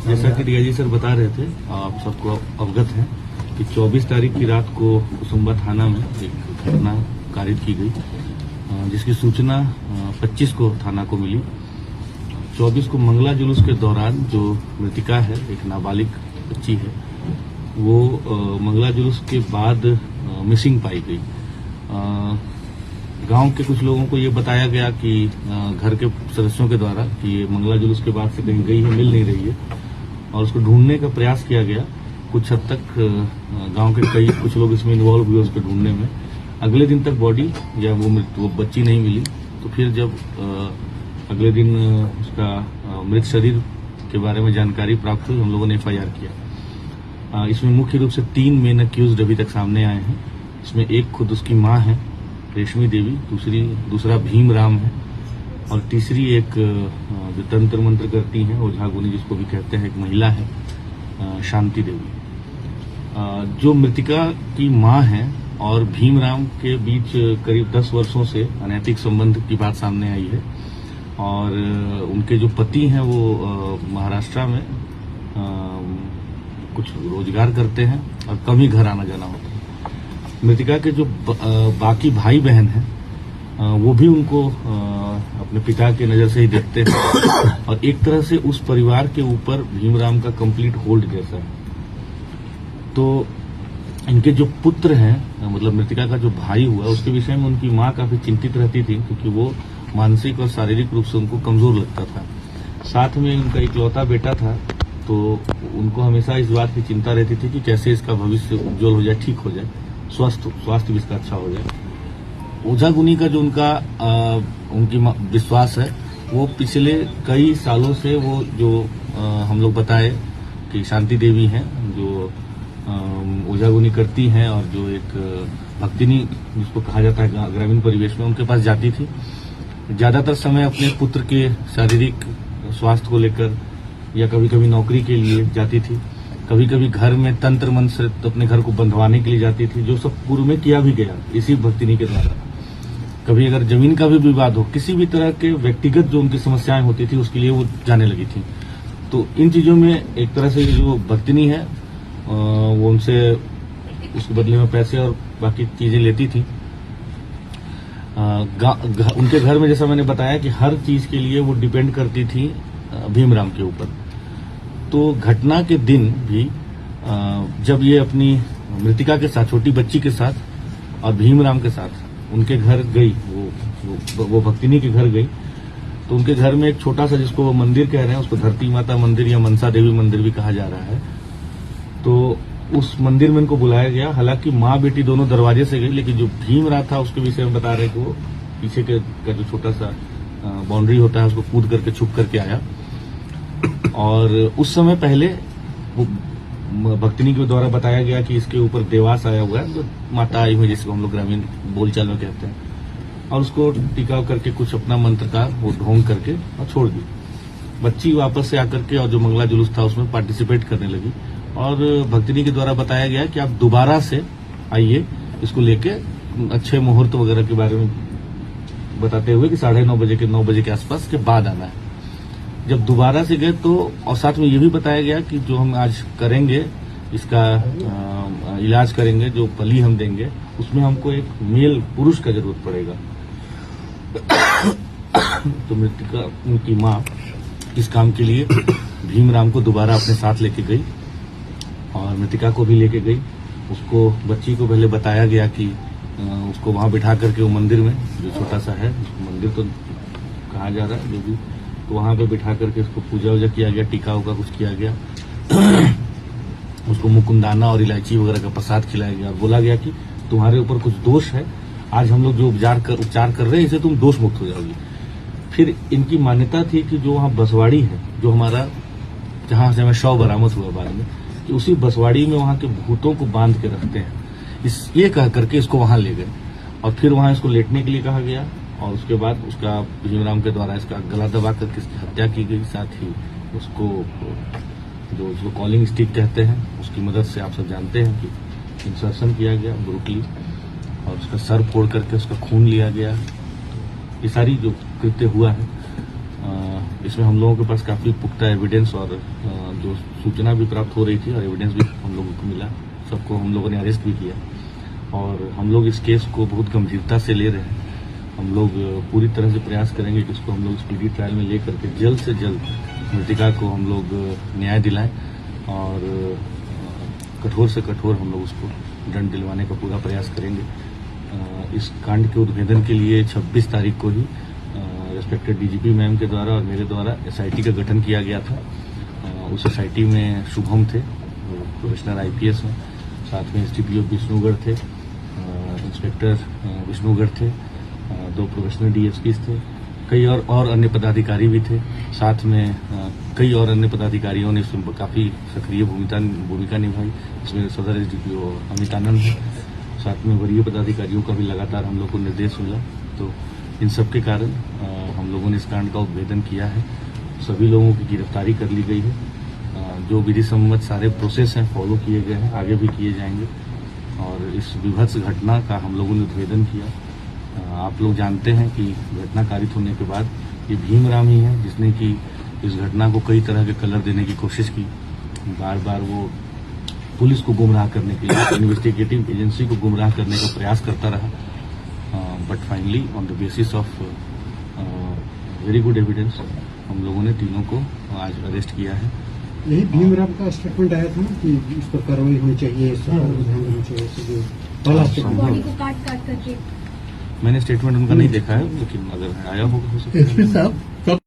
जैसा कि DIG sir बता रहे थे, आप सबको अवगत हैं कि 24 तारीख की रात को कुसुम्बा थाना में एक घटना कारित की गई, जिसकी सूचना 25 को थाना को मिली। 24 को मंगला जुलूस के दौरान जो मृतिका है, एक नाबालिग बच्ची है, वो मंगला जुलूस के बाद मिसिंग पाई गई। गांव के कुछ लोगों को ये बताया गया कि घर के सदस्यों के द्वारा कि ये मंगला जुलूस के बाद से कहीं गई है, मिल नहीं रही है, और उसको ढूंढने का प्रयास किया गया। कुछ हद तक गांव के कुछ लोग इसमें इन्वॉल्व हुए उसको ढूंढने में। अगले दिन तक बॉडी या वो बच्ची नहीं मिली, तो फिर जब अगले दिन उसका मृत शरीर के बारे में जानकारी प्राप्त हुई, हम लोगों ने FIR किया। इसमें मुख्य रूप से 3 मेन अक्यूज्ड अभी तक सामने आए हैं। इसमें एक खुद उसकी मां है रेशमी देवी, दूसरा भीम राम है, और तीसरी एक जो तंत्र मंत्र करती हैं, ओझा गुनी जिसको भी कहते हैं, एक महिला है शांति देवी। जो मृतिका की मां है और भीम राम के बीच करीब 10 वर्षों से अनैतिक संबंध की बात सामने आई है, और उनके जो पति हैं वो महाराष्ट्र में कुछ रोजगार करते हैं और कम ही घर आना जाना होता है। मृतिका के जो बाकी भाई बहन हैं, वो भी उनको अपने पिता के नजर से ही देखते हैं, और एक तरह से उस परिवार के ऊपर भीमराम का कंप्लीट होल्ड जैसा है। तो इनके जो पुत्र हैं, मतलब मृतिका का जो भाई हुआ, उसके विषय में उनकी मां काफी चिंतित रहती थी, क्योंकि वो मानसिक और शारीरिक रूप से उनको कमजोर लगता था। साथ में उनका इकलौता बेटा था, तो उनको हमेशा इस बात की चिंता रहती थी कि कैसे इसका भविष्य उज्जवल हो जाए, ठीक हो जाए, स्वास्थ्य भी इसका अच्छा हो जाए। ओझा गुनी का जो उनकी विश्वास है, वो पिछले कई सालों से वो जो हम लोग बताए कि शांति देवी हैं, जो ओझा गुनी करती हैं, और जो एक भक्तिनी जिसको कहा जाता है ग्रामीण परिवेश में, उनके पास जाती थी। ज्यादातर समय अपने पुत्र के शारीरिक स्वास्थ्य को लेकर या कभी कभी नौकरी के लिए जाती थी, कभी कभी घर में तंत्र मंत्र से तो अपने घर को बंधवाने के लिए जाती थी, जो सब पूर्व में किया भी गया इसी भक्तिनी के द्वारा। कभी अगर जमीन का भी विवाद हो, किसी भी तरह के व्यक्तिगत जो उनकी समस्याएं होती थी, उसके लिए वो जाने लगी थी। तो इन चीजों में एक तरह से जो भक्तिनी है, वो उनसे उसके बदले में पैसे और बाकी चीजें लेती थी। उनके घर में, जैसा मैंने बताया, कि हर चीज के लिए वो डिपेंड करती थी भीमराम के ऊपर। तो घटना के दिन भी जब ये अपनी मृतिका के साथ, छोटी बच्ची के साथ और भीमराम के साथ उनके घर गई, वो भक्तिनी के घर गई, तो उनके घर में एक छोटा सा, जिसको वो मंदिर कह रहे हैं, उसको धरती माता मंदिर या मनसा देवी मंदिर भी कहा जा रहा है, तो उस मंदिर में इनको बुलाया गया। हालांकि माँ बेटी दोनों दरवाजे से गई, लेकिन जो भीमराम था उसके विषय में बता रहे कि वो पीछे का जो छोटा सा बाउंड्री होता है, उसको कूद करके छुप करके आया। और उस समय पहले वो भक्तिनी के द्वारा बताया गया कि इसके ऊपर देवास आया हुआ है, तो माता आई हुई, जिसको हम लोग ग्रामीण बोलचाल में कहते हैं, और उसको टिकाव करके कुछ अपना मंत्र का वो ढोंग करके और छोड़ दी। बच्ची वापस से आकर के और जो मंगला जुलूस था उसमें पार्टिसिपेट करने लगी, और भक्तिनी के द्वारा बताया गया कि आप दोबारा से आइए, इसको लेके अच्छे मुहूर्त वगैरह के बारे में बताते हुए कि 9:30 बजे के आसपास के बाद आना है। जब दोबारा से गए तो, और साथ में ये भी बताया गया कि जो हम आज करेंगे, इसका इलाज करेंगे, जो बलि हम देंगे, उसमें हमको एक मेल पुरुष का जरूरत पड़ेगा। तो मृतिका, उनकी माँ, इस काम के लिए भीमराम को दोबारा अपने साथ लेके गई, और मृतिका को भी लेके गई। उसको, बच्ची को पहले बताया गया कि उसको वहां बिठा करके वो मंदिर में, जो छोटा सा है, मंदिर तो कहा जा रहा है जो भी, तो वहां पे बिठा करके उसको पूजा वूजा किया गया, टीका उका कुछ किया गया। उसको मुकुंदाना और इलायची वगैरह का प्रसाद खिलाया गया, और बोला गया कि तुम्हारे ऊपर कुछ दोष है, आज हम लोग जो उपचार कर रहे हैं, इससे तुम दोष मुक्त हो जाओगी। फिर इनकी मान्यता थी कि जो वहाँ बसवाड़ी है, जो हमारा, जहां से हमें शव बरामद हुआ बाद में, कि उसी बसवाड़ी में वहां के भूतों को बांध के रखते हैं। ये कह करके इसको वहां ले गए, और फिर वहां इसको लेटने के लिए कहा गया, और उसके बाद उसका भीमराम के द्वारा इसका गला दबा करके इसकी हत्या की गई। साथ ही उसको कॉलिंग स्टिक कहते हैं, उसकी मदद से, आप सब जानते हैं कि इंसर्शन किया गया ब्रूटली, और उसका सर फोड़ करके उसका खून लिया गया। ये सारी जो कृत्य हुआ है, इसमें हम लोगों के पास काफी पुख्ता एविडेंस और जो सूचना भी प्राप्त हो रही थी और एविडेंस भी हम लोगों को मिला, सबको हम लोगों ने अरेस्ट भी किया और हम लोग इस केस को बहुत गंभीरता से ले रहे हैं। हम लोग पूरी तरह से प्रयास करेंगे कि इसको हम लोग स्पीडी ट्रायल में लेकर के जल्द से जल्द मृतिका को हम लोग न्याय दिलाएं और कठोर से कठोर हम लोग उसको दंड दिलवाने का पूरा प्रयास करेंगे। इस कांड के उद्भेदन के लिए 26 तारीख को ही रेस्पेक्टेड डीजीपी मैम के द्वारा और मेरे द्वारा एसआईटी का गठन किया गया था। उस एसआईटी में शुभम थे, प्रोफेशनल आईपीएस हैं, साथ में एसडीपीओ विष्णुगढ़ थे, इंस्पेक्टर विष्णुगढ़ थे, 2 प्रोफेशनल डीएसपीज थे, कई और अन्य पदाधिकारी भी थे। साथ में कई और अन्य पदाधिकारियों ने इसमें काफ़ी सक्रिय भूमिका निभाई। इसमें सदर एसडीपीओ अमित आनंद है, साथ में वरीय पदाधिकारियों का भी लगातार हम लोग को निर्देश मिला। तो इन सब के कारण हम लोगों ने इस कांड का उद्भेदन किया है। सभी लोगों की गिरफ्तारी कर ली गई है। जो विधि सम्मत सारे प्रोसेस हैं फॉलो किए गए हैं, आगे भी किए जाएंगे और इस विभत्स घटना का हम लोगों ने उद्भेदन किया। आप लोग जानते हैं कि घटना कारित होने के बाद ये भीमराम ही है जिसने कि इस घटना को कई तरह के कलर देने की कोशिश की। बार बार वो पुलिस को गुमराह करने के लिए, इन्वेस्टिगेटिव एजेंसी को गुमराह करने का प्रयास करता रहा। But finally on the basis of very good evidence हम लोगों ने तीनों को आज अरेस्ट किया है। यही भीमराम का स्टेटमेंट आया था ना कि इस पर कार्रवाई होनी चाहिए, ध्यान देना चाहिए। पहला स्टेटमेंट काट करके मैंने स्टेटमेंट उनका नहीं देखा है, लेकिन अगर आया होगा हो सकता है।